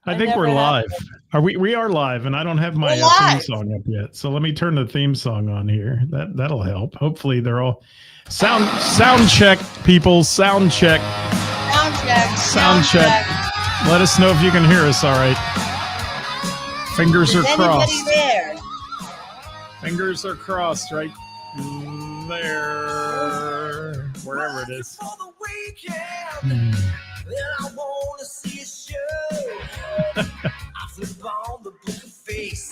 I I think we're never have. live. Are we? We are live, and I don't have my We're theme live. song up yet. So let me turn the theme song on here. That'll help. Hopefully, they're all sound check, people. Sound check. Sound check. Sound check. Let us know if you can hear us. All right. Fingers are Is anybody crossed. there? Fingers are crossed right there, wherever it is. Hmm.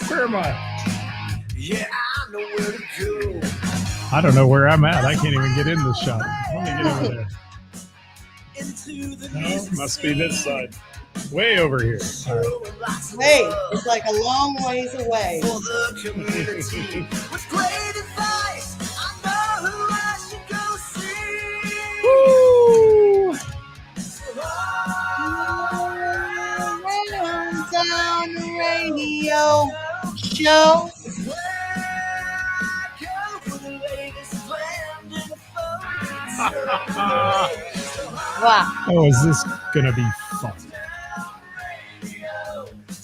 Where am I? Yeah, I know where to go. I don't know where I'm at. I can't even get in the shot. Let me get over there. No, must be this side. Way over here. All right. Wait, it's like a long ways away. For the community with great advice, I know who I should go see. Woo! On the radio show. Wow. Oh, is this gonna be fun?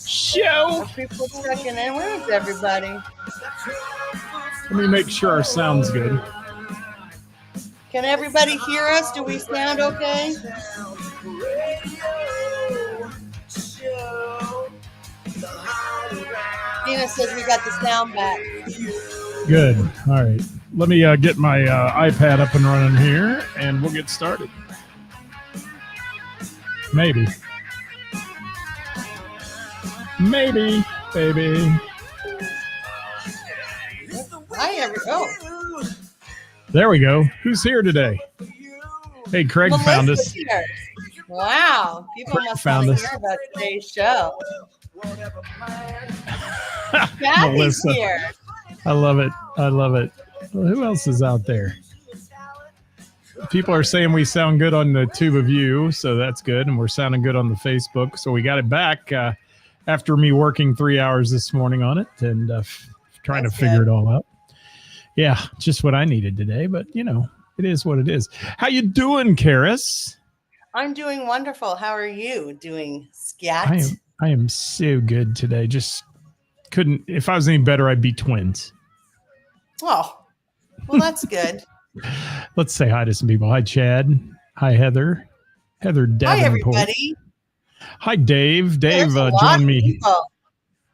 Show. Are people checking in? Where is everybody? Let me make sure our sound's good. Can everybody hear us? Do we sound okay? Dina says we got the sound back. Good. All right. Let me get my iPad up and running here, and we'll get started. Maybe, baby. Hi, oh, There we go. Who's here today? Hey, Craig found us. Melissa's here. Wow, people Craig must found want to us. hear about today's show. Kathy's Melissa. here. I love it. Well, who else is out there? People are saying we sound good on the tube of you, so that's good. And we're sounding good on the Facebook. So we got it back after me working 3 hours this morning on it and trying That's to figure good. it all out. Yeah, just what I needed today. But, you know, it is what it is. How you doing, Ceris? I'm doing wonderful. How are you doing, Scat? I am so good today. Just couldn't. If I was any better, I'd be twins. Oh, well, that's good. Let's say hi to some people. Hi, Chad. Hi, Heather. Heather Hi, Davenport. everybody. Hi, Dave. Dave There's a lot joined of me. people.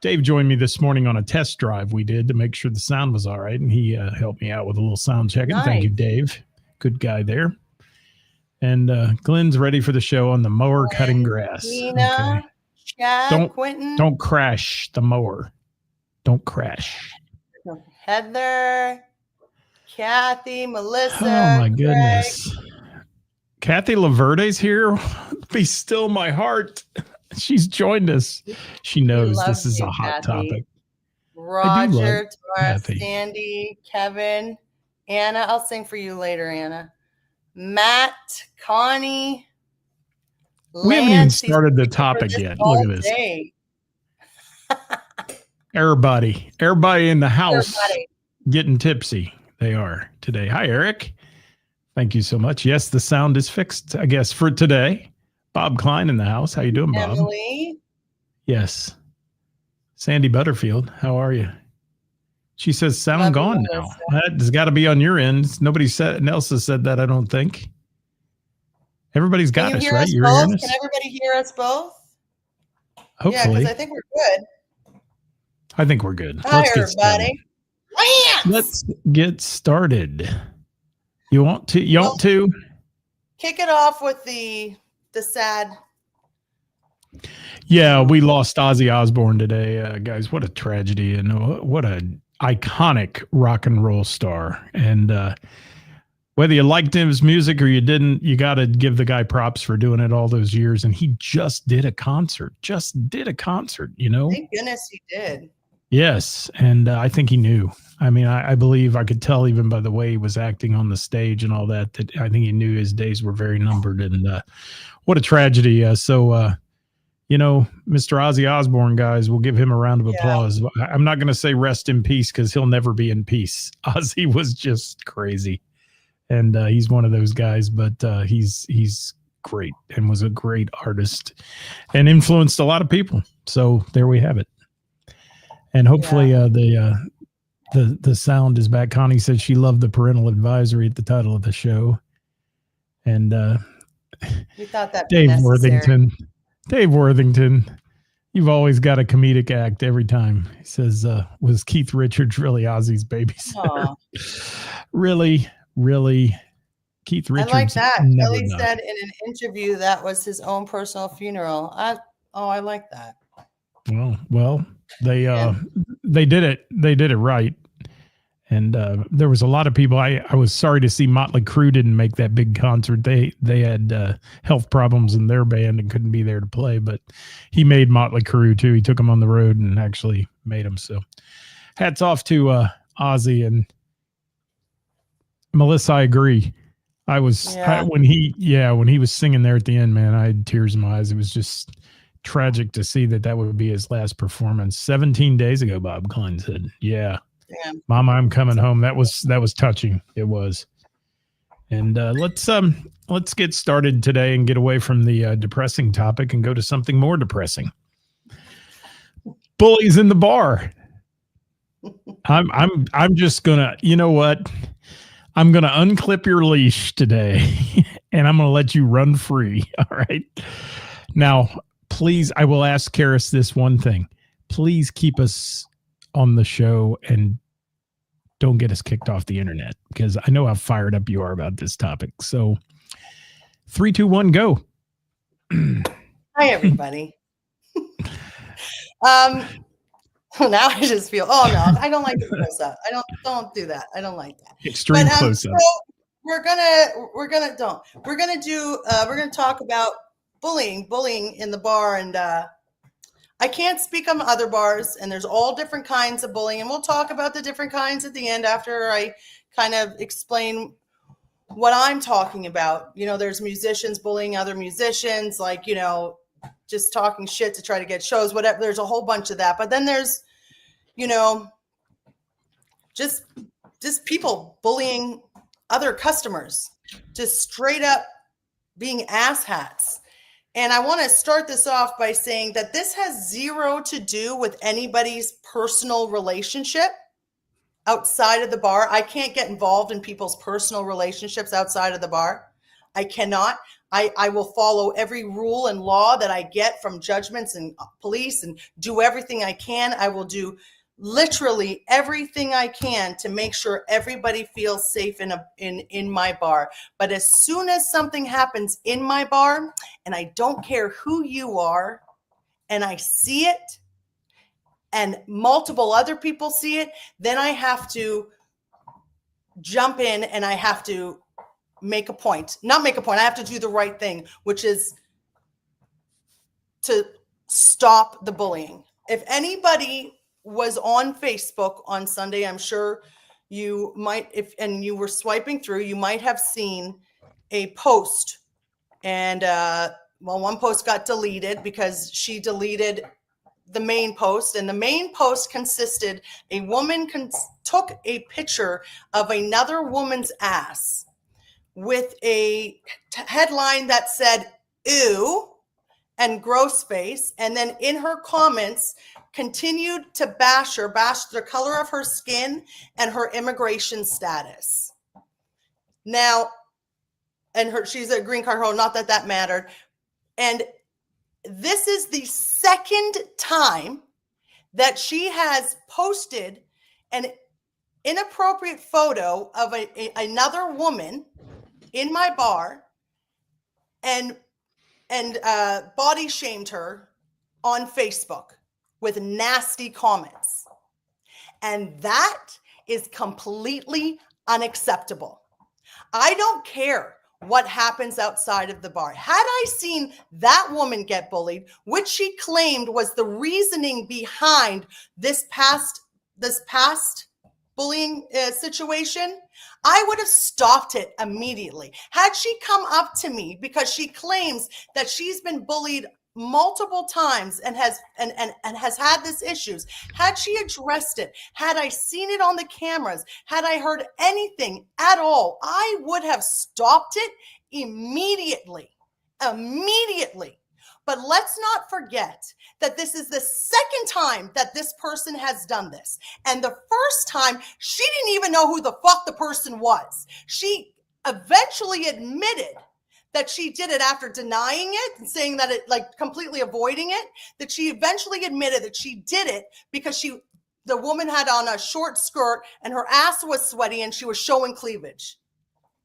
Dave joined me this morning on a test drive we did to make sure the sound was all right, and he helped me out with a little sound checking. Nice. Thank you, Dave. Good guy there. And Glenn's ready for the show on the mower cutting grass. Tina, Chad, Quentin, Don't crash the mower. Don't crash. Heather, Kathy, Melissa. Oh my goodness. Kathy Laverde's here. Be still my heart. She's joined us. She knows love this is you, a hot Kathy. topic. Roger, Tara, Kathy. Sandy, Kevin, Anna. I'll sing for you later, Anna. Matt, Connie. We haven't even Lance, he's started the for topic this yet. all Look at this. day. Everybody in the house Everybody. getting tipsy. They are today. Hi, Eric. Thank you so much. Yes, the sound is fixed, I guess, for today. Bob Klein in the house. How you doing, Bob? Emily. Yes. Sandy Butterfield, how are you? She says sound Love you, gone now. Melissa. That's got to be on your end. Nobody else has said that, I don't think. Everybody's got Can us, you hear right? us You're both? hearing us? Can everybody hear us both? Yeah, Hopefully. because I think we're good. I think we're good. Hi, Let's get started. everybody. Lance! Let's get started. You want to? Kick it off with the sad. Yeah, we lost Ozzy Osbourne today, guys. What a tragedy, and what an iconic rock and roll star. And whether you liked his music or you didn't, you got to give the guy props for doing it all those years. And he just did a concert. You know? Thank goodness he did. Yes, and I think he knew. I mean, I believe I could tell even by the way he was acting on the stage and all that I think he knew his days were very numbered. And what a tragedy. You know, Mr. Ozzy Osbourne, guys, we'll give him a round of applause. I'm not going to say rest in peace because he'll never be in peace. Ozzy was just crazy. And he's one of those guys, but he's great and was a great artist and influenced a lot of people. So there we have it. And hopefully the sound is back. Connie said she loved the parental advisory at the title of the show. And We thought that Dave Worthington, you've always got a comedic act every time. He says, was Keith Richards really Ozzy's babysitter? Really, Keith Richards. I like that. Never Kelly not. said in an interview that was his own personal funeral. I like that. Well, they did it. They did it right. And there was a lot of people. I was sorry to see Motley Crue didn't make that big concert. They had health problems in their band and couldn't be there to play. But he made Motley Crue too. He took them on the road and actually made them. So, hats off to Ozzy and Melissa. I agree. When he was singing there at the end, man, I had tears in my eyes. It was just tragic to see that would be his last performance. 17 days ago, Bob Klein said, "Yeah." Yeah. Mama, I'm coming home. That was touching. It was. And let's get started today and get away from the depressing topic and go to something more depressing. Bullies in the bar. I'm just gonna, you know what? I'm gonna unclip your leash today and I'm gonna let you run free. All right. Now, please, I will ask Ceris this one thing. Please keep us on the show and don't get us kicked off the internet, because I know how fired up you are about this topic. So 3, 2, 1, go. Hi, everybody. Now I just feel, oh no, I don't like the close up. Don't do that. I don't like that. Extreme close up. So we're gonna talk about bullying in the bar, and I can't speak on other bars, and there's all different kinds of bullying, and we'll talk about the different kinds at the end after I kind of explain what I'm talking about. You know, there's musicians bullying other musicians, like, you know, just talking shit to try to get shows, whatever. There's a whole bunch of that. But then there's, you know, just people bullying other customers, just straight up being asshats. And I want to start this off by saying that this has zero to do with anybody's personal relationship outside of the bar. I can't get involved in people's personal relationships outside of the bar. I cannot. I will follow every rule and law that I get from judgments and police and do everything I can. I will do literally everything I can to make sure everybody feels safe in my bar. But as soon as something happens in my bar, and I don't care who you are, and I see it, and multiple other people see it, then I have to jump in and I have to make a point. Not make a point. I have to do the right thing, which is to stop the bullying. If anybody was on Facebook on Sunday, I'm sure you might, and you were swiping through, you might have seen a post. And one post got deleted because she deleted the main post, and the main post consisted, a woman took a picture of another woman's ass with a headline that said "ew" and "gross face," and then in her comments continued to bash the color of her skin and her immigration status. Now, and she's a green card holder, not that mattered. And this is the second time that she has posted an inappropriate photo of another woman in my bar and body shamed her on Facebook with nasty comments. And that is completely unacceptable. I don't care what happens outside of the bar. Had I seen that woman get bullied, which she claimed was the reasoning behind this past bullying situation, I would have stopped it immediately. Had she come up to me because she claims that she's been bullied multiple times and has had this issues, had she addressed it, had I seen it on the cameras, had I heard anything at all, I would have stopped it immediately immediately. But let's not forget that this is the second time that this person has done this. And the first time, she didn't even know who the fuck the person was. She eventually admitted that she did it after denying it and saying that it, like, completely avoiding it, that she eventually admitted that she did it because the woman had on a short skirt and her ass was sweaty and she was showing cleavage.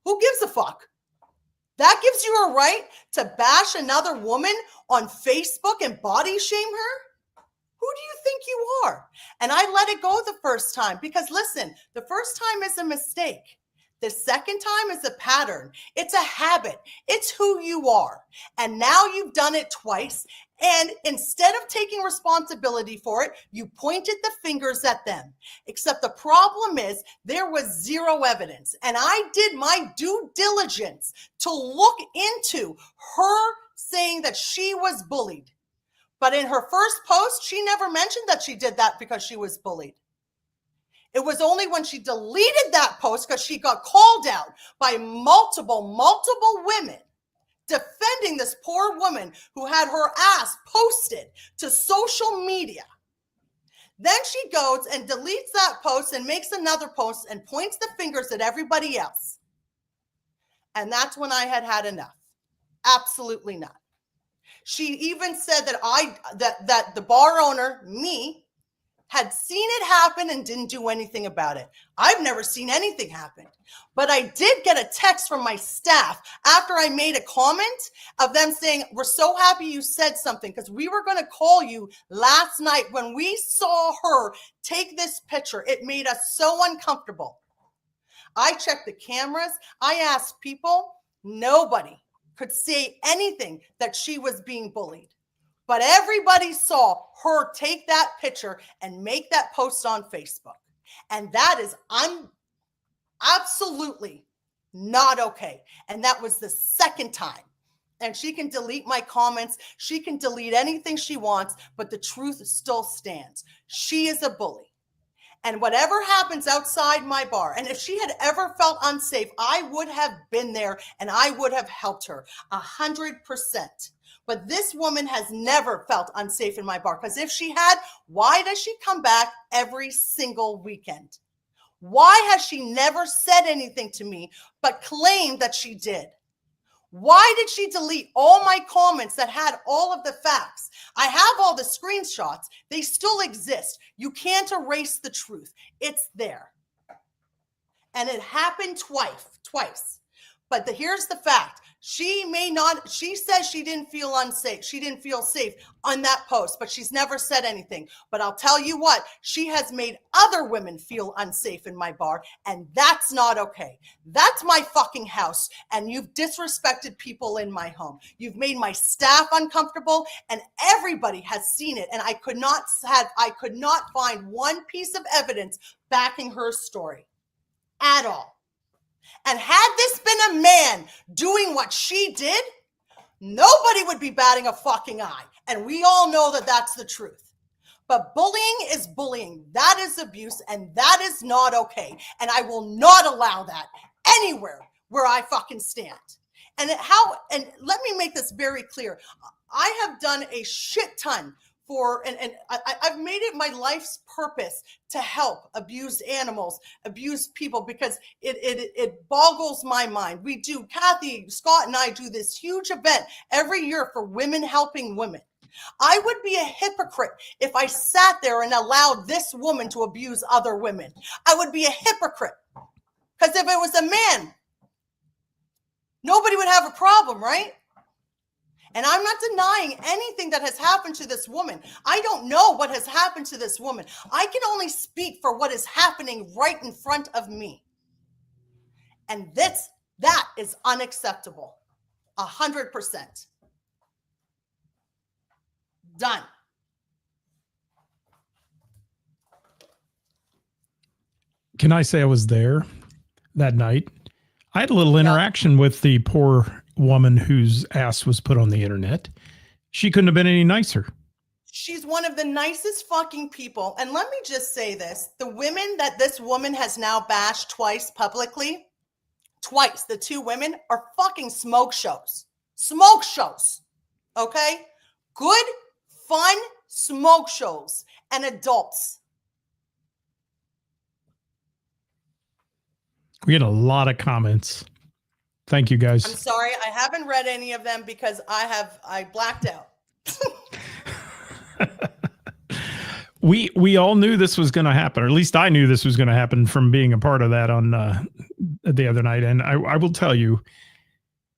Who gives a fuck? That gives you a right to bash another woman on Facebook and body shame her? Who do you think you are? And I let it go the first time because, listen, the first time is a mistake. The second time is a pattern. It's a habit. It's who you are. And now you've done it twice. And instead of taking responsibility for it, you pointed the fingers at them. Except the problem is there was zero evidence. And I did my due diligence to look into her saying that she was bullied. But in her first post, she never mentioned that she did that because she was bullied. It was only when she deleted that post because she got called out by multiple women defending this poor woman who had her ass posted to social media. Then she goes and deletes that post and makes another post and points the fingers at everybody else. And that's when I had enough. Absolutely not. She even said that the bar owner, me, had seen it happen and didn't do anything about it. I've never seen anything happen. But I did get a text from my staff after I made a comment of them saying, we're so happy you said something because we were going to call you last night when we saw her take this picture. It made us so uncomfortable. I checked the cameras. I asked people. Nobody could say anything that she was being bullied. But everybody saw her take that picture and make that post on Facebook. And that is absolutely not okay. And that was the second time. And she can delete my comments. She can delete anything she wants, but the truth still stands. She is a bully. And whatever happens outside my bar, and if she had ever felt unsafe, I would have been there and I would have helped her 100%. But this woman has never felt unsafe in my bar because if she had, why does she come back every single weekend? Why has she never said anything to me but claimed that she did? Why did she delete all my comments that had all of the facts? I have all the screenshots. They still exist. You can't erase the truth. It's there. And it happened twice. But here's the fact. She says she didn't feel unsafe. She didn't feel safe on that post, but she's never said anything. But I'll tell you what, she has made other women feel unsafe in my bar, and that's not okay. That's my fucking house, and you've disrespected people in my home. You've made my staff uncomfortable, and everybody has seen it, and I could not find one piece of evidence backing her story at all. And had this been a man doing what she did, nobody would be batting a fucking eye. And we all know that that's the truth. But bullying is bullying. That is abuse, and that is not okay. And I will not allow that anywhere where I fucking stand. And let me make this very clear. I have done a shit ton I've made it my life's purpose to help abused animals, abused people, because it boggles my mind. We do, Kathy, Scott, and I do this huge event every year for women helping women. I would be a hypocrite if I sat there and allowed this woman to abuse other women. I would be a hypocrite. Because if it was a man, nobody would have a problem, right? And I'm not denying anything that has happened to this woman. I don't know what has happened to this woman. I can only speak for what is happening right in front of me. And that is unacceptable. 100%. Done. Can I say I was there that night? I had a little interaction with the poor woman whose ass was put on the internet. She couldn't have been any nicer. She's one of the nicest fucking people. And let me just say this. The women that this woman has now bashed twice publicly, the two women are fucking smoke shows. smoke shows. Okay? Good, fun smoke shows and adults. We get a lot of comments. Thank you, I'm guys. sorry, I haven't read any of them because I blacked out. We all knew this was going to happen, or at least I knew this was going to happen from being a part of that on the other night. And I will tell you,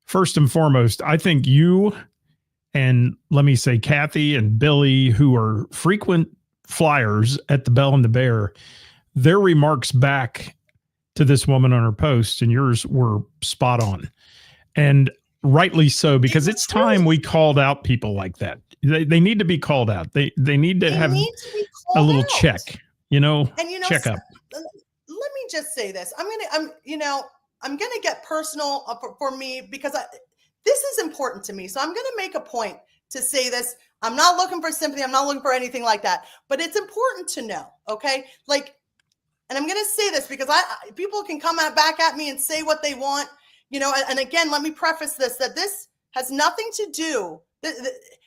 first and foremost, I think you and let me say Kathy and Billy, who are frequent flyers at the Bell and the Bear, their remarks back to this woman on her post and yours were spot on. And rightly so, because it's time we called out people like that. They need to be called out. They need to have a little check, and check up. Let me just say this. I'm gonna get personal for me because this is important to me. So I'm gonna make a point to say this. I'm not looking for sympathy. I'm not looking for anything like that. But it's important to know, okay? And I'm gonna say this because people can come back at me and say what they want, And again, let me preface this: that this has nothing to do.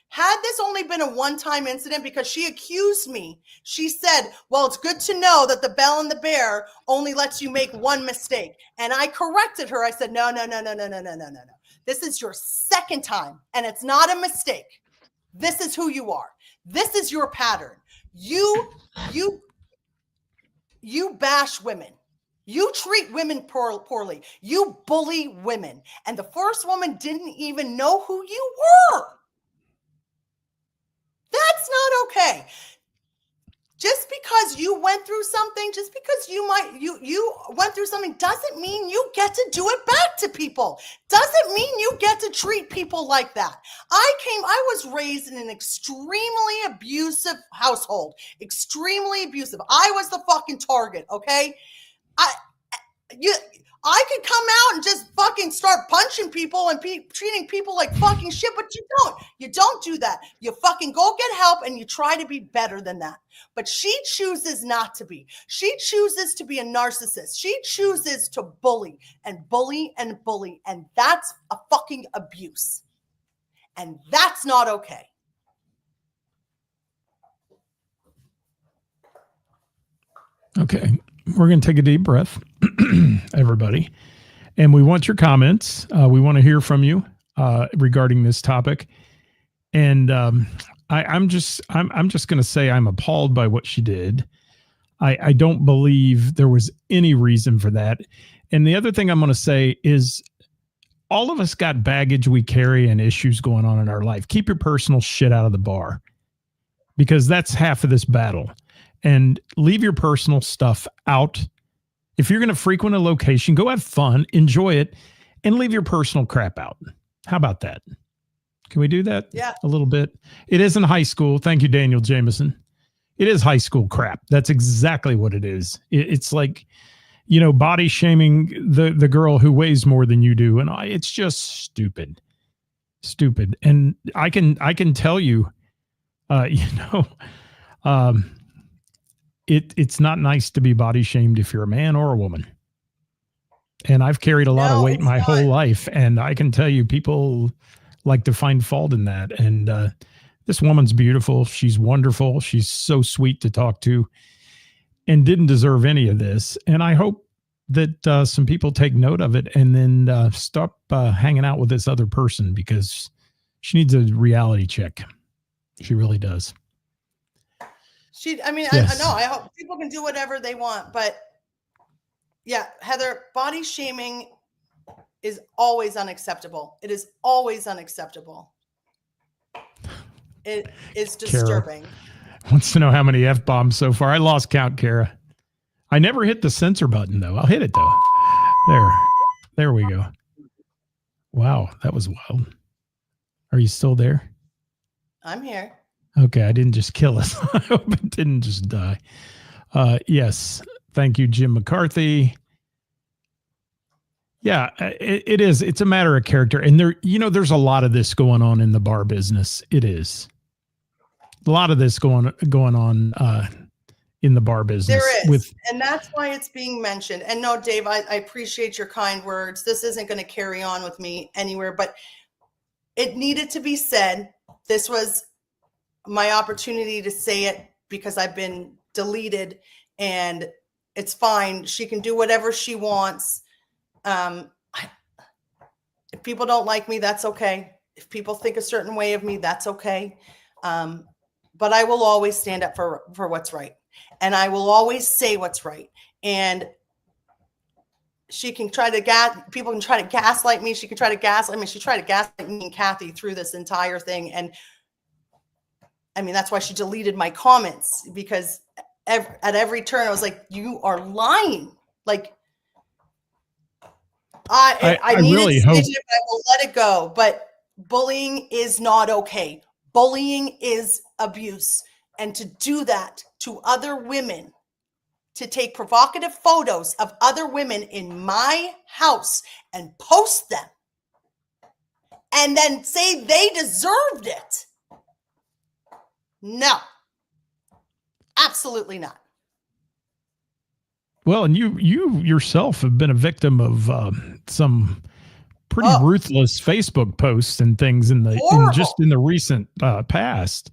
Had this only been a one-time incident, because she accused me, she said, well, it's good to know that the Bell and the Bear only lets you make one mistake. And I corrected her. I said, no. This is your second time, and it's not a mistake. This is who you are. This is your pattern. You bash women. You treat women poorly. You bully women. And the first woman didn't even know who you were. That's not okay. Just because you went through something, just because you went through something doesn't mean you get to do it back to people. Doesn't mean you get to treat people like that. I was raised in an extremely abusive household. Extremely abusive. I was the fucking target, okay? I could come out and just fucking start punching people and treating people like fucking shit, but you don't. You don't do that. You fucking go get help and you try to be better than that. But she chooses not to be. She chooses to be a narcissist. She chooses to bully and bully and bully. And that's a fucking abuse. And that's not okay. Okay. We're going to take a deep breath, everybody. And we want your comments. We want to hear from you regarding this topic. And I'm just going to say I'm appalled by what she did. I don't believe there was any reason for that. And the other thing I'm going to say is all of us got baggage we carry and issues going on in our life. Keep your personal shit out of the bar, because that's half of this battle. And leave your personal stuff out. If you're going to frequent a location, go have fun, enjoy it, and leave your personal crap out. How about that? Can we do that? Yeah. A little bit? It isn't high school. Thank you, Daniel Jameson. It is high school crap. That's exactly what it is. It's like, body shaming the girl who weighs more than you do. And it's just stupid. And I can tell you, it's not nice to be body shamed if you're a man or a woman. And I've carried a lot of weight my whole life. And I can tell you people like to find fault in that. And this woman's beautiful. She's wonderful. She's so sweet to talk to and didn't deserve any of this. And I hope that some people take note of it and then stop hanging out with this other person, because she needs a reality check. She really does. Yes. I know. I hope people can do whatever they want, but yeah, Heather, body shaming is always unacceptable. It is always unacceptable. It is disturbing. Kara wants to know how many F-bombs so far. I lost count, Kara. I never hit the censor button though. I'll hit it though. There we go. Wow, that was wild. Are you still there? I'm here. Okay, I didn't just kill us. I hope it didn't just die. Yes, thank you, Jim McCarthy. Yeah, it is. It's a matter of character. And there's a lot of this going on in the bar business. It is. A lot of this going on in the bar business. There is. And that's why it's being mentioned. And no, Dave, I appreciate your kind words. This isn't going to carry on with me anywhere, but it needed to be said. This was my opportunity to say it because I've been deleted, and it's fine. She can do whatever she wants. If people don't like me, that's okay. If people think a certain way of me, that's okay. But I will always stand up for what's right. And I will always say what's right. And she can try to people can try to gaslight me. She can try to gaslight me. She tried to gaslight me and Kathy through this entire thing. And I mean, that's why she deleted my comments, because at every turn I was like, you are lying. Like, I really hope I will let it go, but bullying is not okay. Bullying is abuse. And to do that to other women, to take provocative photos of other women in my house and post them and then say they deserved it. No, absolutely not. Well, and you yourself have been a victim of some pretty ruthless Facebook posts and things in the recent past.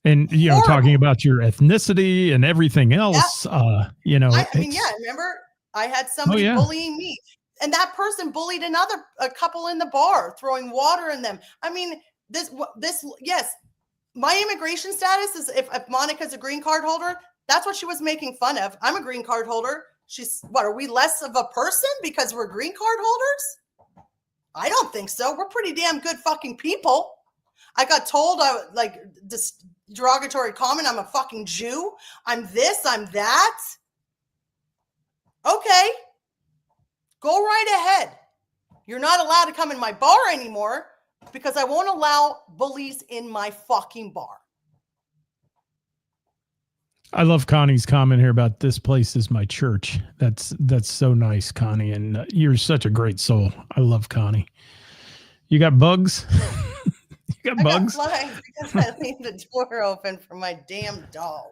And, you know, talking about your ethnicity and everything else, you know. I mean, remember I had somebody bullying me, and that person bullied a couple in the bar, throwing water in them. I mean, yes, my immigration status is if Monica's a green card holder, that's what she was making fun of. I'm a green card holder. Are we less of a person because we're green card holders? I don't think so. We're pretty damn good fucking people. I got told this derogatory comment. I'm a fucking Jew. I'm this, I'm that. Okay. Go right ahead. You're not allowed to come in my bar anymore because I won't allow bullies in my fucking bar. I love Connie's comment here about this place is my church. That's so nice, Connie. And you're such a great soul. I love Connie. You got bugs? You got bugs? I got flies because I leave the door open for my damn dog.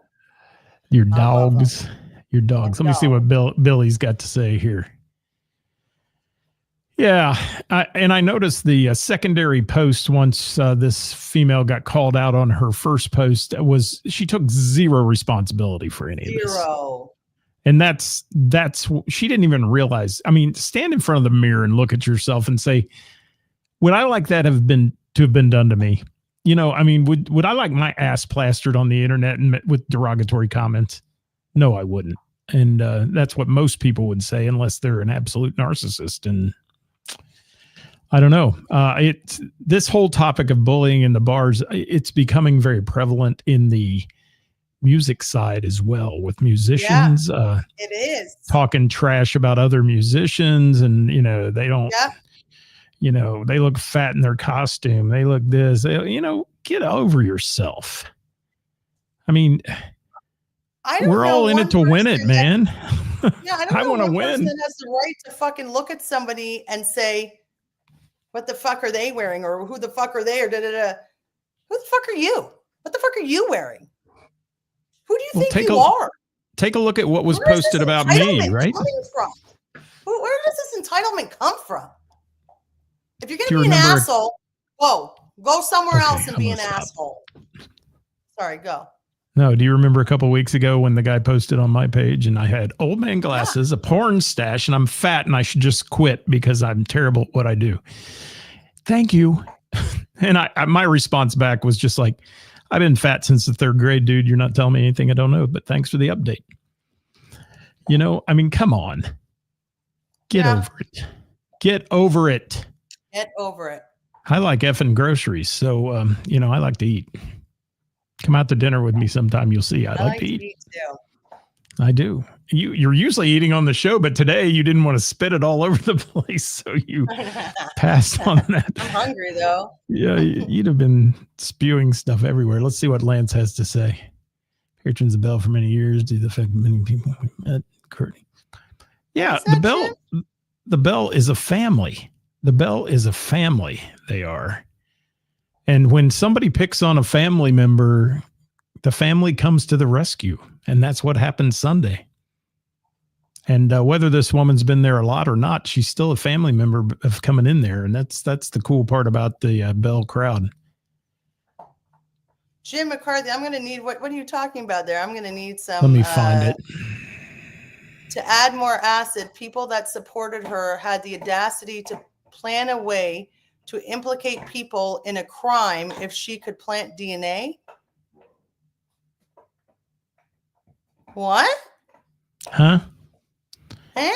Your dogs. Your dogs. Let me see what Billy's got to say here. Yeah. I noticed the secondary post once this female got called out on her first post was she took zero responsibility for any of this. Zero. And that's she didn't even realize. I mean, stand in front of the mirror and look at yourself and say, would I like that have been done to me? You know, I mean, would I like my ass plastered on the internet and with derogatory comments? No, I wouldn't. And that's what most people would say unless they're an absolute narcissist. And I don't know. This whole topic of bullying in the bars, it's becoming very prevalent in the music side as well, with musicians. Yeah, it is. Talking trash about other musicians, and, you know, they don't, you know, they look fat in their costume. They look this, you know, get over yourself. I mean, we're all in it to win it, man. I want to win. That has the right to fucking look at somebody and say, what the fuck are they wearing? Or who the fuck are they? Or da-da-da. Who the fuck are you? What the fuck are you wearing? Who do you think you are? Take a look at what was posted about me, right? Where does this entitlement come from? If you're going to be an asshole, go somewhere else and be an asshole. Sorry, go. No, do you remember a couple of weeks ago when the guy posted on my page and I had old man glasses, a porn stash, and I'm fat and I should just quit because I'm terrible at what I do? Thank you. And my response back was just like, I've been fat since the 3rd grade, dude. You're not telling me anything I don't know, but thanks for the update. You know, I mean, come on. Get over it. Get over it. Get over it. I like effing groceries. So, you know, I like to eat. Come out to dinner with me sometime. You'll see. I like to eat too. I do. You're usually eating on the show, but today you didn't want to spit it all over the place. So you passed on that. I'm hungry though. Yeah. You'd have been spewing stuff everywhere. Let's see what Lance has to say. Patrons of Bell for many years. Do the fact many people we met. Courtney. Yeah. The Bell is a family. The Bell is a family. They are. And when somebody picks on a family member, the family comes to the rescue. And that's what happened Sunday. And whether this woman's been there a lot or not, she's still a family member of coming in there. And that's the cool part about the Bell crowd. Jim McCarthy, I'm going to need, what are you talking about there? I'm going to need some. Let me find it. To add more acid, people that supported her had the audacity to plan a way to implicate people in a crime if she could plant DNA. What? Huh? Eh?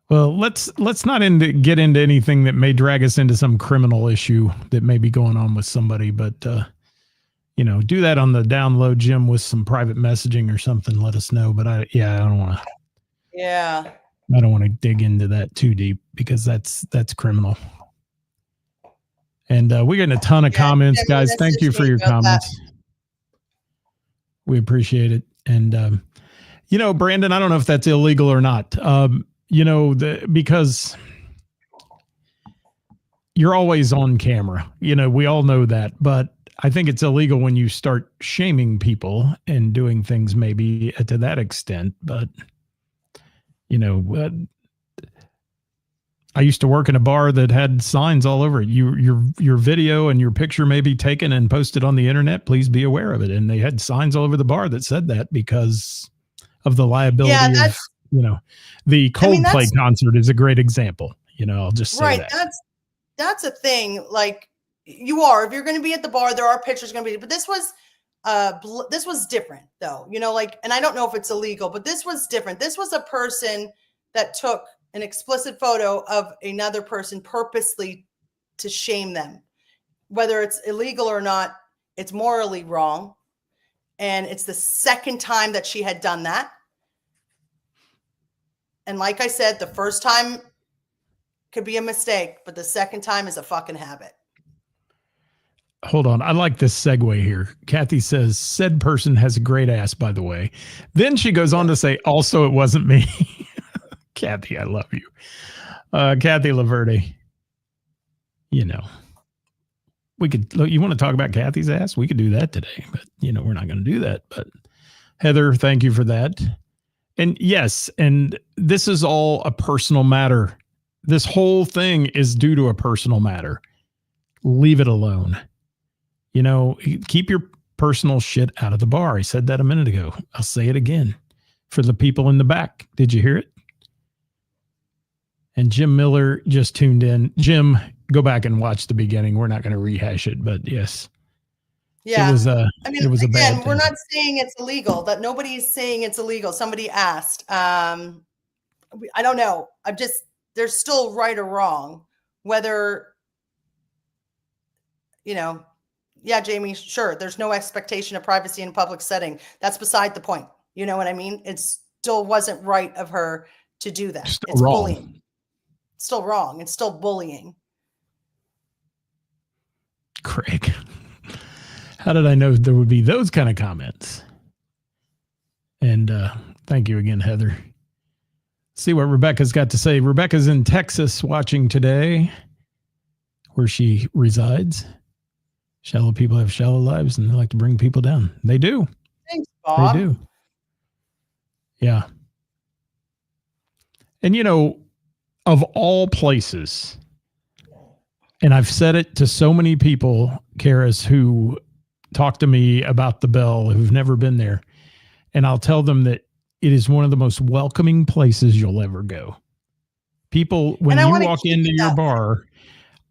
Well, let's not get into anything that may drag us into some criminal issue that may be going on with somebody, but do that on the download, Jim, with some private messaging or something. Let us know. But I don't want to. Yeah. I don't want to dig into that too deep because that's criminal. And we're getting a ton of comments, guys. Thank you for your comments. We appreciate it. And Brandon, I don't know if that's illegal or not. Because you're always on camera. We all know that, but I think it's illegal when you start shaming people and doing things maybe to that extent. But, I used to work in a bar that had signs all over it. Your video and your picture may be taken and posted on the internet. Please be aware of it. And they had signs all over the bar that said that because of the liability of, the Coldplay concert is a great example. I'll just say right, that. That's a thing. Like if you're going to be at the bar, there are pictures going to be, but this was different though, and I don't know if it's illegal, but this was different. This was a person that took an explicit photo of another person purposely to shame them. Whether it's illegal or not, it's morally wrong. And it's the second time that she had done that. And like I said, the first time could be a mistake, but the second time is a fucking habit. Hold on. I like this segue here. Kathy says, said person has a great ass, by the way. Then she goes on to say, also, it wasn't me. Kathy, I love you. Kathy Laverde. We could, you want to talk about Kathy's ass? We could do that today, but we're not going to do that. But Heather, thank you for that. And yes, and this is all a personal matter. This whole thing is due to a personal matter. Leave it alone. Keep your personal shit out of the bar. I said that a minute ago. I'll say it again for the people in the back. Did you hear it? And Jim Miller just tuned in. Jim, go back and watch the beginning. We're not going to rehash it, but yes. Yeah. It was a bad thing. We're not saying it's illegal. That nobody's saying it's illegal. Somebody asked. I don't know. There's still right or wrong. Whether, yeah, Jamie, sure. There's no expectation of privacy in a public setting. That's beside the point. You know what I mean? It still wasn't right of her to do that. It's wrong. Bullying. It's still wrong. It's still bullying. Craig, how did I know there would be those kind of comments? And thank you again, Heather. See what Rebecca's got to say. Rebecca's in Texas watching today, where she resides. Shallow people have shallow lives, and they like to bring people down. They do. Thanks, Bob. They do. Yeah. And of all places, and I've said it to so many people, Karis, who talk to me about the Bell, who've never been there, and I'll tell them that it is one of the most welcoming places you'll ever go. People, when you walk into your bar,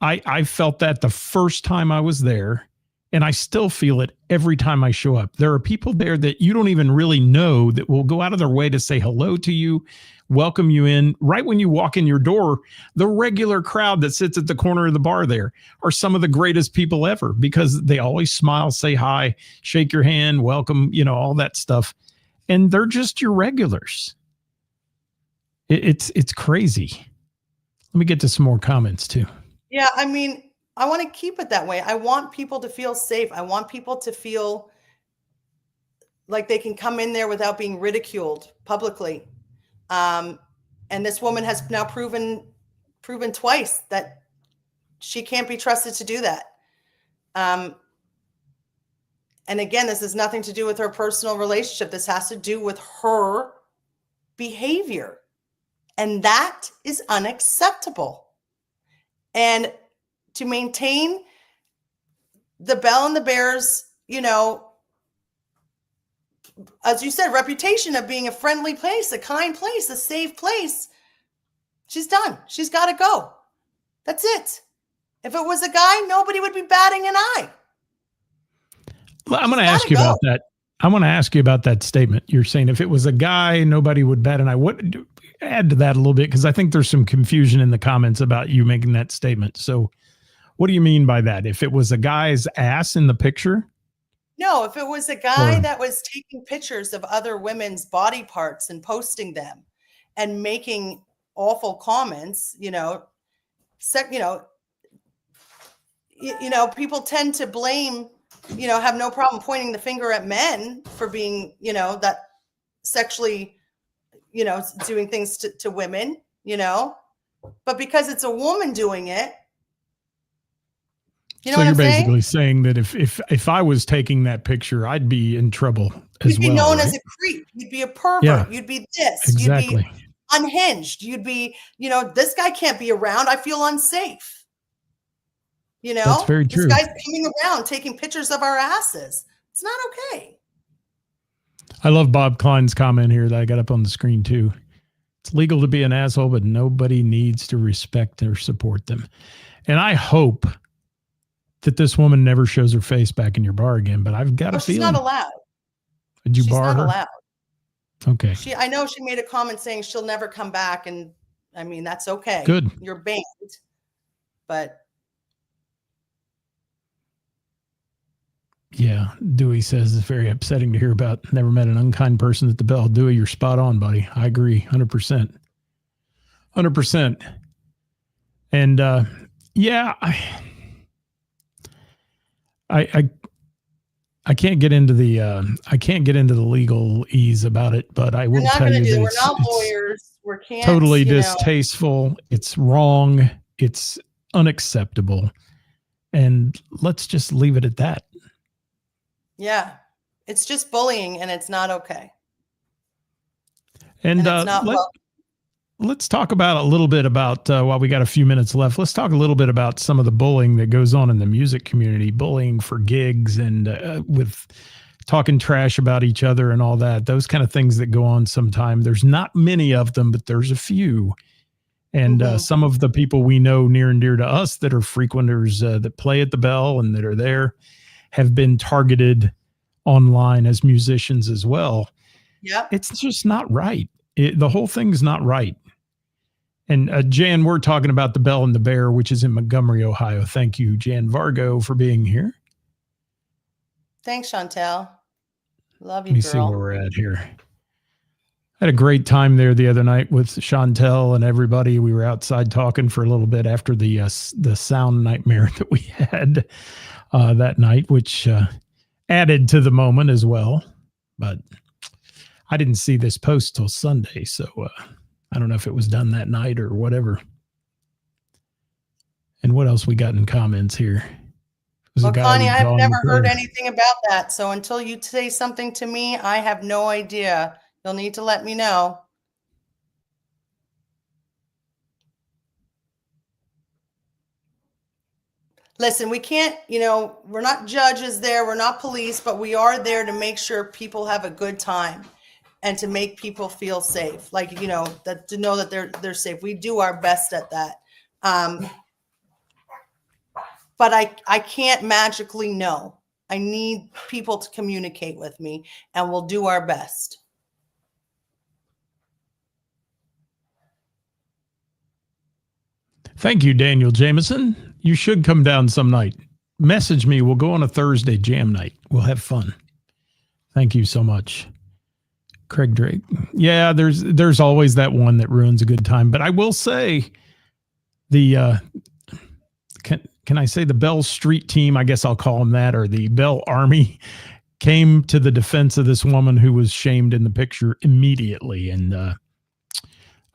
I felt that the first time I was there, and I still feel it every time I show up. There are people there that you don't even really know that will go out of their way to say hello to you, welcome you in. Right when you walk in your door, the regular crowd that sits at the corner of the bar there are some of the greatest people ever because they always smile, say hi, shake your hand, welcome, all that stuff. And they're just your regulars. It's crazy. Let me get to some more comments too. Yeah, I want to keep it that way. I want people to feel safe. I want people to feel like they can come in there without being ridiculed publicly. And this woman has now proven twice that she can't be trusted to do that. And again, this has nothing to do with her personal relationship. This has to do with her behavior. And that is unacceptable. And to maintain the Belle and the Bears, as you said, reputation of being a friendly place, a kind place, a safe place, she's done. She's got to go. That's it. If it was a guy, nobody would be batting an eye. Well, I'm going to ask you about that. I want to ask you about that statement. You're saying if it was a guy, nobody would bat an eye. What? Add to that a little bit, because I think there's some confusion in the comments about you making that statement. So what do you mean by that? If it was a guy's ass in the picture? No, if it was a guy that was taking pictures of other women's body parts and posting them and making awful comments, people tend to blame, have no problem pointing the finger at men for being, that sexually, doing things to women, but because it's a woman doing it, so you're basically saying that if I was taking that picture, I'd be in trouble as well. You'd be known as a creep. You'd be a pervert. Yeah, you'd be this. Exactly. You'd be unhinged. You'd be, this guy can't be around. I feel unsafe. That's very true. This guy's coming around taking pictures of our asses. It's not okay. I love Bob Klein's comment here that I got up on the screen too. It's legal to be an asshole, but nobody needs to respect or support them. And I hope that this woman never shows her face back in your bar again, but I've got a feeling. She's not allowed. Did you bar her? She's not allowed. Okay. I know she made a comment saying she'll never come back, and I mean, that's okay. Good. You're banned. But yeah, Dewey says it's very upsetting to hear about. Never met an unkind person at the Bell. Dewey, you're spot on, buddy. I agree, 100%. 100%. And yeah, I can't get into the legalese about it, but I will tell you that we're not lawyers. We're totally distasteful. It's wrong. It's unacceptable. And let's just leave it at that. Yeah. It's just bullying, and it's not okay. And it's not let's talk about a little bit about, while we got a few minutes left, let's talk a little bit about some of the bullying that goes on in the music community, bullying for gigs and with talking trash about each other and all that, those kind of things that go on sometime. There's not many of them, but there's a few. And some of the people we know near and dear to us that are frequenters that play at the Bell and that are there have been targeted online as musicians as well. Yeah, it's just not right. The whole thing's not right. And Jan, we're talking about the Bell and the Bear, which is in Montgomery, Ohio. Thank you, Jan Vargo, for being here. Thanks, Chantel. Love you, Let me girl. see where we're at here. I had a great time there the other night with Chantel and everybody. We were outside talking for a little bit after the sound nightmare that we had that night, which added to the moment as well. But I didn't see this post till Sunday, so I don't know if it was done that night or whatever. And what else we got in comments here? Well, Connie, I've never heard anything about that. So until you say something to me, I have no idea. You'll need to let me know. Listen, we can't, we're not judges there. We're not police, but we are there to make sure people have a good time and to make people feel safe. Like, that to know that they're safe. We do our best at that. But I can't magically know. I need people to communicate with me, and we'll do our best. Thank you, Daniel Jameson. You should come down some night. Message me. We'll go on a Thursday jam night. We'll have fun. Thank you so much. Craig Drake. Yeah, there's always that one that ruins a good time. But I will say the can I say the Bell Street team, I guess I'll call them that, or the Bell Army, came to the defense of this woman who was shamed in the picture immediately. And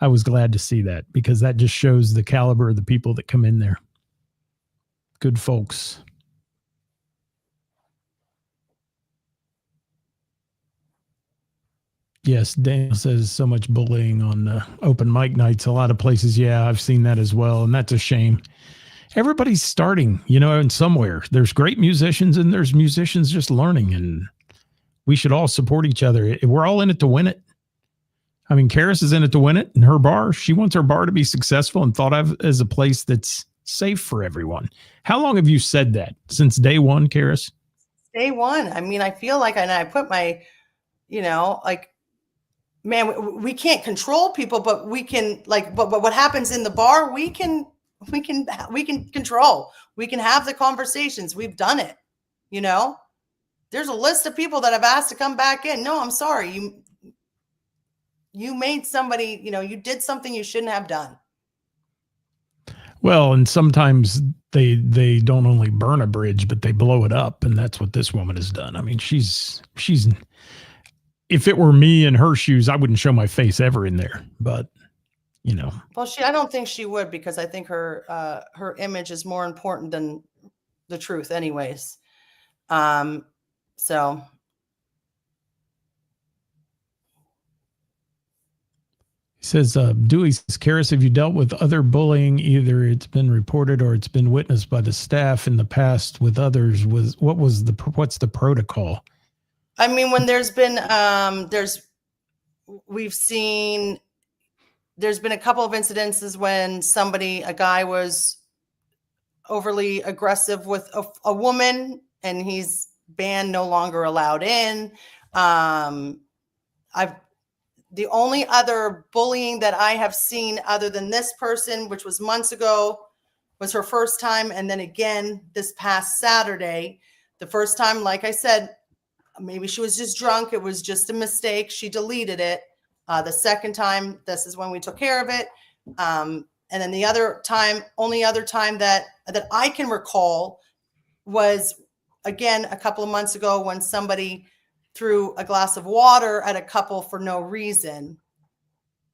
I was glad to see that, because that just shows the caliber of the people that come in there. Good folks. Yes, Daniel says so much bullying on open mic nights. A lot of places, yeah, I've seen that as well, and that's a shame. Everybody's starting, in somewhere. There's great musicians, and there's musicians just learning, and we should all support each other. We're all in it to win it. I mean, Ceris is in it to win it, and her bar, she wants her bar to be successful and thought of as a place that's safe for everyone. How long have you said that? Since day one, Ceris? Day one. I mean, I feel like I put my, like, man, we can't control people, but we can, like, but what happens in the bar, we can control. We can have the conversations. We've done it. There's a list of people that have asked to come back in. No, I'm sorry. You made somebody, you did something you shouldn't have done. Well, and sometimes they don't only burn a bridge, but they blow it up, and that's what this woman has done. I mean, she's if it were me in her shoes, I wouldn't show my face ever in there. But well, I don't think she would, because I think her image is more important than the truth, anyways. So. He says, Dewey says, Ceris, have you dealt with other bullying? Either it's been reported or it's been witnessed by the staff in the past with others. What's the protocol? I mean, when there's been, there's been a couple of incidences when a guy was overly aggressive with a woman, and he's banned, no longer allowed in. The only other bullying that I have seen other than this person, which was months ago, was her first time. And then again, this past Saturday, the first time, like I said, maybe she was just drunk. It was just a mistake. She deleted it. The second time, this is when we took care of it. And then the only other time that I can recall was, again, a couple of months ago, when somebody threw a glass of water at a couple for no reason.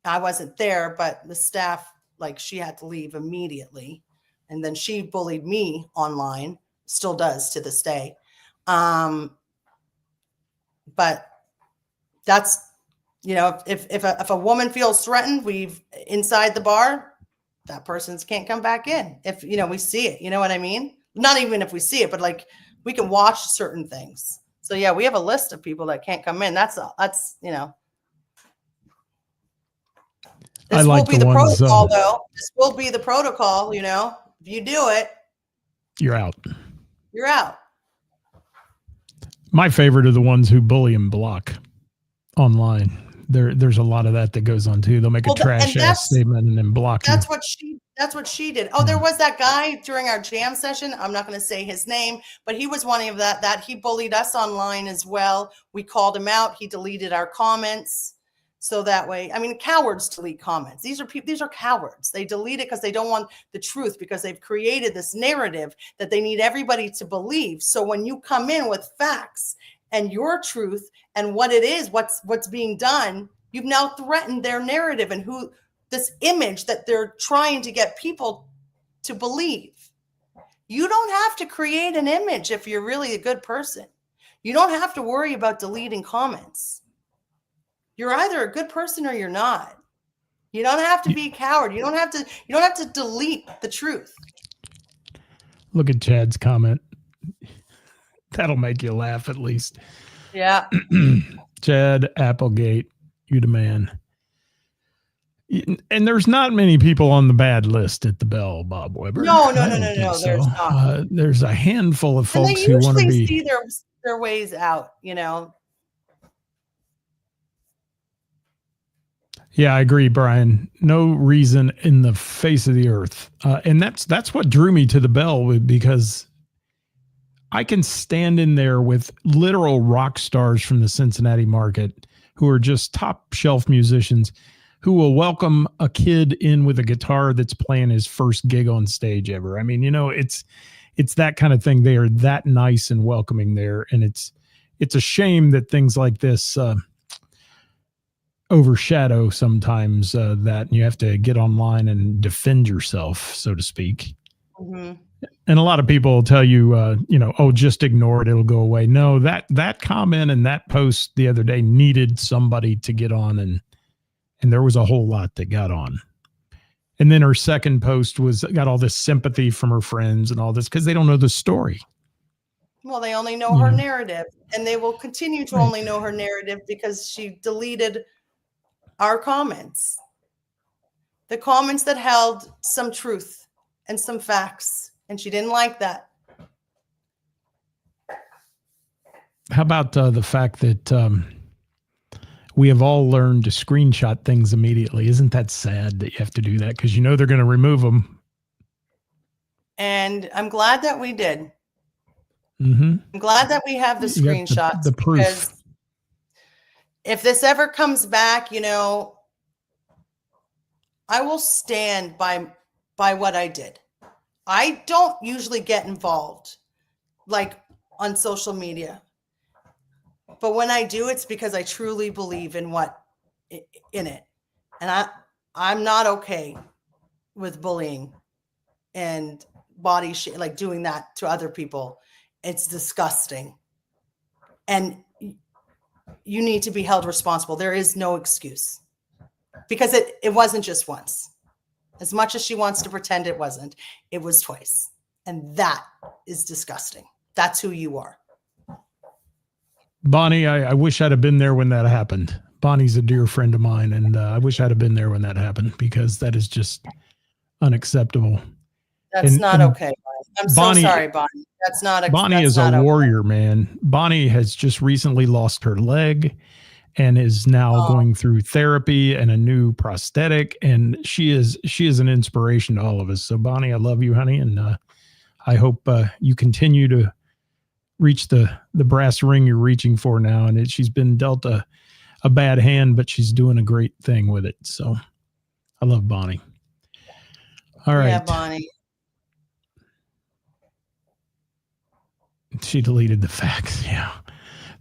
I wasn't there, but the staff, she had to leave immediately. And then she bullied me online, still does to this day. But that's, if a woman feels threatened, inside the bar, that person can't come back in. If, we see it, you know what I mean? Not even if we see it, but we can watch certain things. So yeah, we have a list of people that can't come in. That's This will be the protocol, though. This will be the protocol. If you do it, you're out. You're out. My favorite are the ones who bully and block online. There's a lot of that goes on too. They'll make a trash ass statement and then block you. That's what she did. Oh, there was that guy during our jam session. I'm not going to say his name, but he was one of that he bullied us online as well. We called him out. He deleted our comments. So that way, I mean, cowards delete comments. These are cowards. They delete it because they don't want the truth, because they've created this narrative that they need everybody to believe. So when you come in with facts and your truth and what it is, what's being done, you've now threatened their narrative and this image that they're trying to get people to believe. You don't have to create an image if you're really a good person. You don't have to worry about deleting comments. You're either a good person or you're not. You don't have to be a coward. You don't have to delete the truth. Look at Chad's comment. That'll make you laugh at least. Yeah. Chad Applegate, you the man. And there's not many people on the bad list at the Bell, Bob Weber. No. There's not. There's a handful of folks who want to be. See their ways out, Yeah, I agree, Brian. No reason in the face of the earth, and that's what drew me to the Bell, because I can stand in there with literal rock stars from the Cincinnati market who are just top shelf musicians, who will welcome a kid in with a guitar that's playing his first gig on stage ever. I mean, it's that kind of thing. They are that nice and welcoming there. And it's a shame that things like this overshadow sometimes that you have to get online and defend yourself, so to speak. Mm-hmm. And a lot of people will tell you, oh, just ignore it. It'll go away. No, that comment and that post the other day needed somebody to get on, and there was a whole lot that got on. And then her second post got all this sympathy from her friends and all this because they don't know the story. Well, they only know her narrative, and they will continue to only know her narrative because she deleted our comments. The comments that held some truth and some facts, and she didn't like that. How about the fact that we have all learned to screenshot things immediately? Isn't that sad that you have to do that? Because they're going to remove them. And I'm glad that we did. Mm-hmm. I'm glad that we have the screenshots. The proof. Because if this ever comes back, I will stand by what I did. I don't usually get involved like on social media. But when I do, it's because I truly believe in it. And I'm not okay with bullying and body like doing that to other people. It's disgusting. And you need to be held responsible. There is no excuse. Because it wasn't just once. As much as she wants to pretend it wasn't, it was twice. And that is disgusting. That's who you are. Bonnie, I wish I'd have been there when that happened. Bonnie's a dear friend of mine, and I wish I'd have been there when that happened because that is just unacceptable. That's not okay, Bonnie. I'm so sorry, Bonnie. That's not Bonnie is a warrior, man. Bonnie has just recently lost her leg and is now going through therapy and a new prosthetic, and she is an inspiration to all of us. So Bonnie, I love you, honey, and I hope you continue to reach the brass ring you're reaching for now. And she's been dealt a bad hand, but she's doing a great thing with it. So I love Bonnie. All right. Yeah, Bonnie. She deleted the facts. Yeah.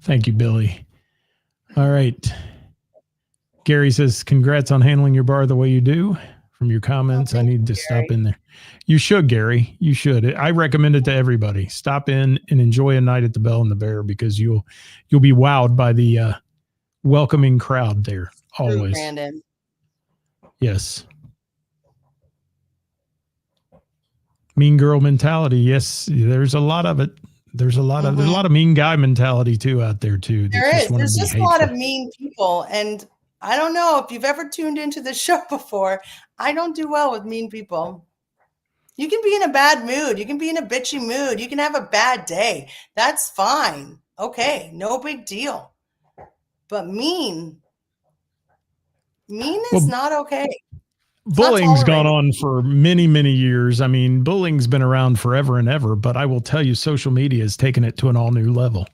Thank you, Billy. All right. Gary says, congrats on handling your bar the way you do. From your comments, I need to stop in there. You should, Gary. You should. I recommend it to everybody. Stop in and enjoy a night at the Bell and the Bear because you'll be wowed by the welcoming crowd there. Always. Brandon. Yes. Mean girl mentality. Yes, there's a lot of it. There's a lot of mean guy mentality too out there too. There is. There's just a lot of mean people, and I don't know if you've ever tuned into the show before. I don't do well with mean people. You can be in a bad mood. You can be in a bitchy mood. You can have a bad day. That's fine. Okay. No big deal. But mean is not okay. Bullying's gone on for many, many years. I mean, bullying's been around forever and ever, but I will tell you, social media has taken it to an all new level.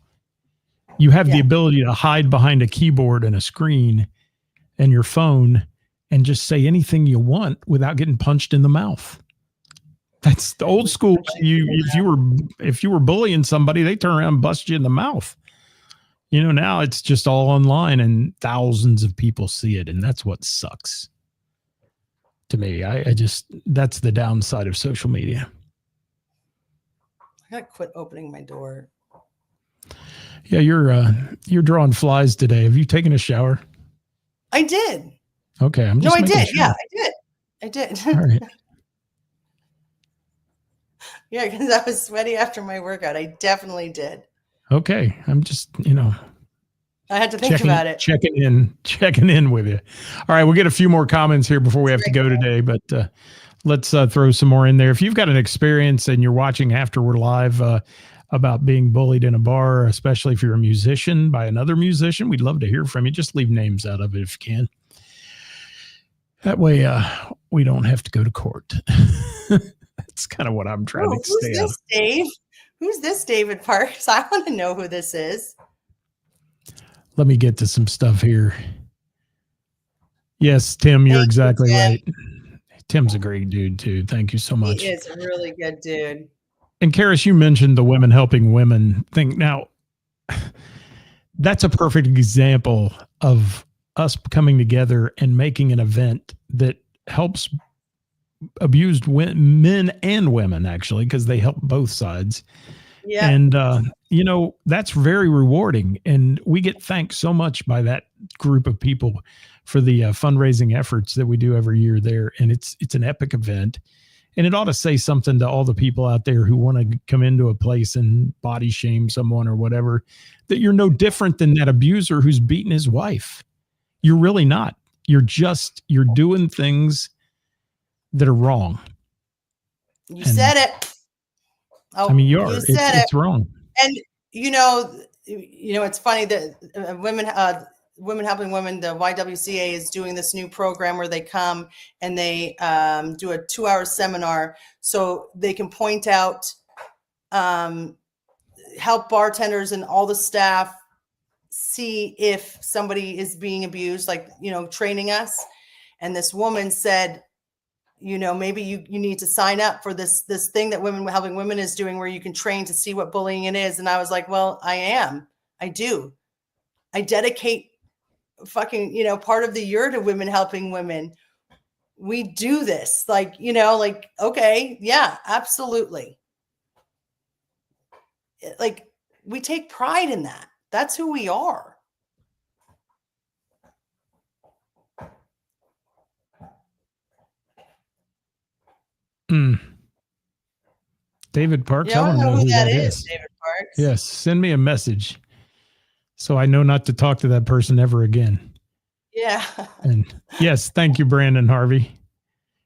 You have the ability to hide behind a keyboard and a screen and your phone and just say anything you want without getting punched in the mouth. That's the old school. If you were bullying somebody, they turn around and bust you in the mouth. Now it's just all online and thousands of people see it. And that's what sucks to me. That's the downside of social media. I gotta quit opening my door. Yeah, you're drawing flies today. Have you taken a shower? I did. Okay, I'm just I did. Sure. Yeah, I did. All right. Yeah, because I was sweaty after my workout. I definitely did. Okay, I'm just I had to think about it. Checking in with you. All right, we'll get a few more comments here before we have to go today, but let's throw some more in there. If you've got an experience and you're watching after we're live about being bullied in a bar, especially if you're a musician by another musician, we'd love to hear from you. Just leave names out of it if you can. That way we don't have to go to court. That's kind of what I'm trying to stay out of. Dave? Who's this David Parks? I want to know who this is. Let me get to some stuff here. Yes, Tim, you're exactly right. Tim's a great dude too. Thank you so much. He is a really good dude. And Ceris, you mentioned the women helping women thing. Now, that's a perfect example of us coming together and making an event that helps abused men and women, actually, because they help both sides. Yeah. And, that's very rewarding. And we get thanked so much by that group of people for the fundraising efforts that we do every year there. And it's an epic event. And it ought to say something to all the people out there who want to come into a place and body shame someone or whatever, that you're no different than that abuser who's beaten his wife. You're really not. You're doing things that are wrong. You said it. Oh, I mean, you are. It's wrong. And it's funny that Women Helping Women, the YWCA, is doing this new program where they come and they do a 2-hour seminar so they can point out, help bartenders and all the staff see if somebody is being abused, like, training us. And this woman said, maybe you need to sign up for this thing that Women Helping Women is doing where you can train to see what bullying it is. And I was like, well, I do. I dedicate fucking, part of the year to Women Helping Women. We do this, okay, yeah, absolutely. Like, we take pride in that. That's who we are. David Parks. I don't know who that is. David Parks. Yes. Send me a message so I know not to talk to that person ever again. Yeah. And yes, thank you, Brandon Harvey.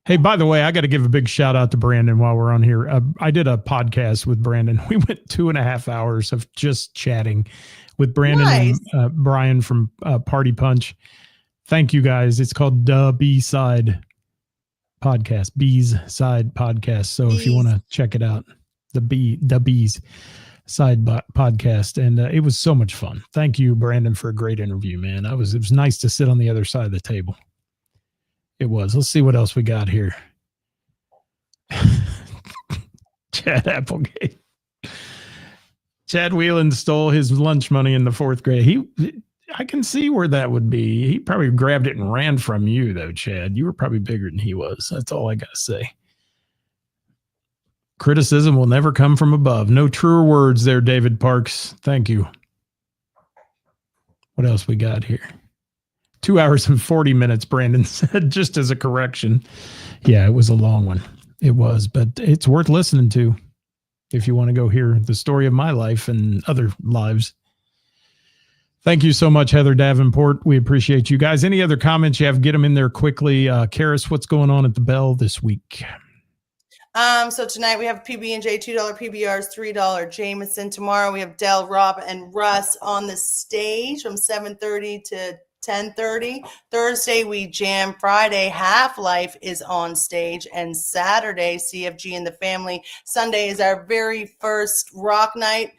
Hey, by the way, I got to give a big shout out to Brandon while we're on here. I did a podcast with Brandon. We went 2.5 hours of just chatting with Brandon and Brian from Party Punch. Thank you, guys. It's called The B-Side Podcast, Bees Side Podcast. So if you want to check it out, the Bees Side Podcast. And it was so much fun. Thank you, Brandon, for a great interview, man. It was nice to sit on the other side of the table. It was. Let's see what else we got here. Chad Applegate. Chad Whelan stole his lunch money in the 4th grade. I can see where that would be. He probably grabbed it and ran from you, though, Chad. You were probably bigger than he was. That's all I got to say. Criticism will never come from above. No truer words there, David Parks. Thank you. What else we got here? 2 hours and 40 minutes, Brandon said, just as a correction. Yeah, it was a long one. It was, but it's worth listening to if you want to go hear the story of my life and other lives. Thank you so much, Heather Davenport. We appreciate you guys. Any other comments you have, get them in there quickly. Karis, what's going on at the Bell this week? So tonight we have PB&J, $2 PBRs, $3 Jameson. Tomorrow we have Del, Rob, and Russ on the stage from 7:30 to 10:30. Thursday we jam. Friday Half-Life is on stage, and Saturday CFG and the Family. Sunday is our very first rock night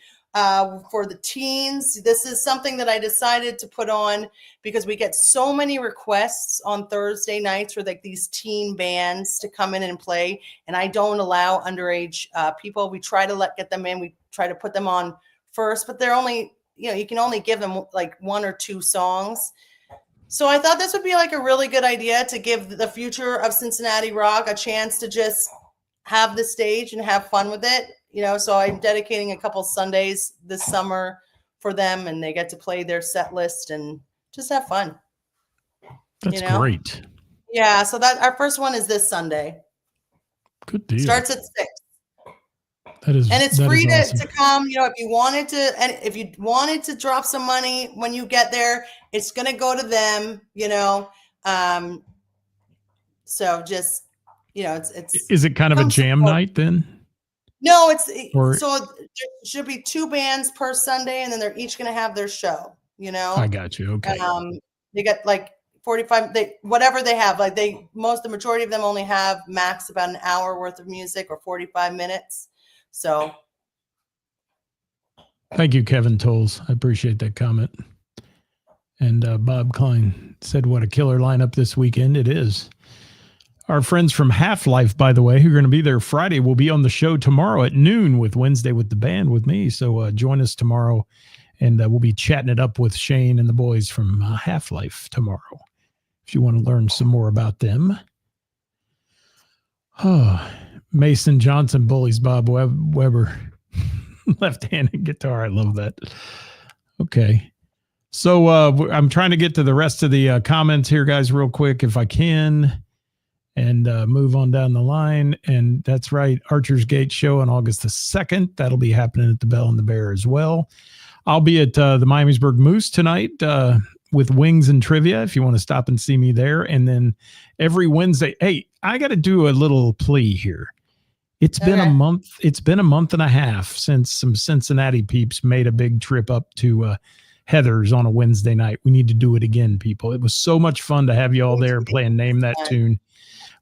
for the teens. This is something that I decided to put on because we get so many requests on Thursday nights for like these teen bands to come in and play, and I don't allow underage people. We try to get them in. We try to put them on first, but they're only, you can only give them like 1 or 2 songs. So I thought this would be like a really good idea to give the future of Cincinnati rock a chance to just have the stage and have fun with it. So I'm dedicating a couple Sundays this summer for them, and they get to play their set list and just have fun. That's great. Yeah. So that our first one is this Sunday. Good deal. Starts at 6. And it's free awesome. to come, if you wanted to drop some money when you get there, it's going to go to them, so just, it's, is it kind of a jam night then? No, so there should be 2 bands per Sunday, and then they're each going to have their show, I got you. Okay. They get like 45, whatever they have, the majority of them only have max about an hour worth of music or 45 minutes. So thank you, Kevin Tolles. I appreciate that comment. And Bob Klein said, what a killer lineup this weekend. It is. Our friends from Half-Life, by the way, who are going to be there Friday, will be on the show tomorrow at noon with Wednesday with the band with me. So join us tomorrow, and we'll be chatting it up with Shane and the boys from Half-Life tomorrow, if you want to learn some more about them. Oh, Mason Johnson bullies Bob Weber. Left-handed guitar. I love that. Okay. So I'm trying to get to the rest of the comments here, guys, real quick, if I can, and move on down the line. And that's right. Archer's Gate show on August the 2nd. That'll be happening at the Bell and the Bear as well. I'll be at the Miamisburg Moose tonight with Wings and Trivia if you want to stop and see me there. And then every Wednesday, hey, I got to do a little plea here. It's been a month. It's been a month and a half since some Cincinnati peeps made a big trip up to Heather's on a Wednesday night. We need to do it again, people. It was so much fun to have you all there playing Name That Tune.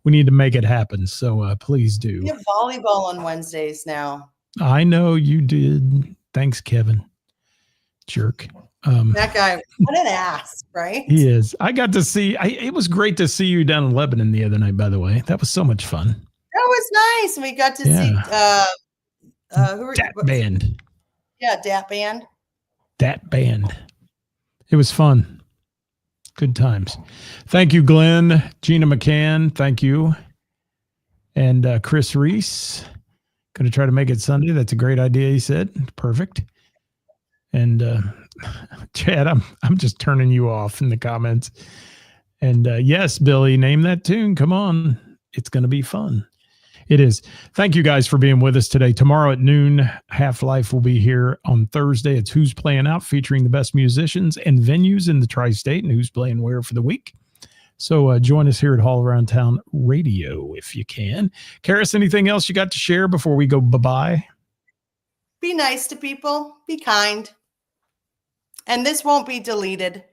We need to make it happen. So please do. We have volleyball on Wednesdays now. I know you did. Thanks, Kevin. Jerk. That guy, what an ass, right? He is. I got to see, it was great to see you down in Lebanon the other night, by the way. That was so much fun. That was nice. And we got to see who were Dat Band. Yeah, Dat Band. Dat Band. It was fun. Good times. Thank you, Glenn, Gina McCann. Thank you. And Chris Reese. Going to try to make it Sunday. That's a great idea, he said. Perfect. And Chad, I'm just turning you off in the comments. And yes, Billy, name that tune. Come on. It's going to be fun. It is. Thank you guys for being with us today. Tomorrow at noon, Half-Life will be here. On Thursday, it's Who's Playing Out, featuring the best musicians and venues in the Tri-State and who's playing where for the week. So join us here at All Around Town Radio if you can. Karis, anything else you got to share before we go bye-bye? Be nice to people. Be kind. And this won't be deleted.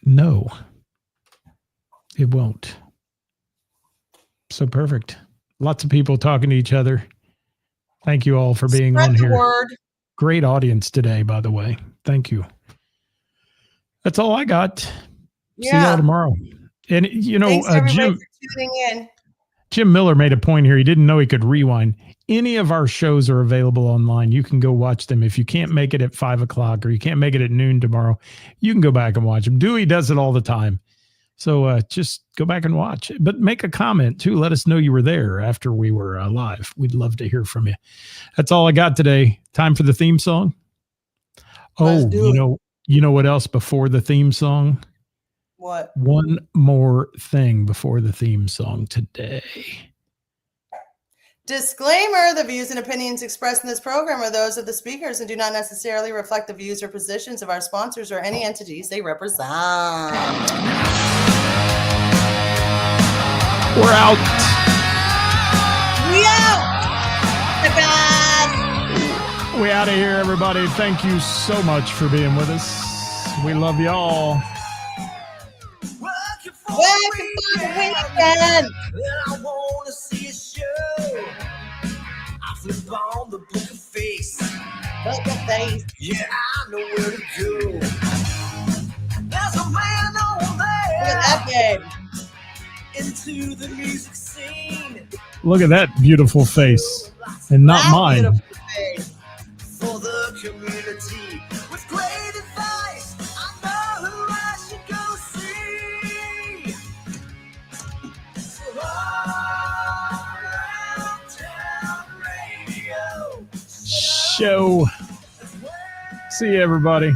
No, it won't. So perfect. Lots of people talking to each other. Thank you all for being on here. Word. Great audience today, by the way. Thank you. That's all I got. Yeah. See y'all tomorrow. And you know, Thanks everybody for tuning in. Jim Miller made a point here. He didn't know he could rewind. Any of our shows are available online. You can go watch them. If you can't make it at 5 o'clock or you can't make it at noon tomorrow, you can go back and watch them. Dewey does it all the time. So just go back and watch. But make a comment, too. Let us know you were there after we were live. We'd love to hear from you. That's all I got today. Time for the theme song. Oh, you know what else before the theme song? What? One more thing before the theme song today. Disclaimer, the views and opinions expressed in this program are those of the speakers and do not necessarily reflect the views or positions of our sponsors or any entities they represent. We're out. We out. Bye-bye. We out of here, everybody. Thank you so much for being with us. We love y'all. Welcome for the weekend. And I want to see a show. I flip on the book of face. Look at face. Yeah, I know where to go. There's a man over there. Look at that game. Into the music scene. Look at that beautiful face. And not That mine. beautiful face. For the community. With great advice, I know who I should go see. So all around town radio. Show. See you, everybody.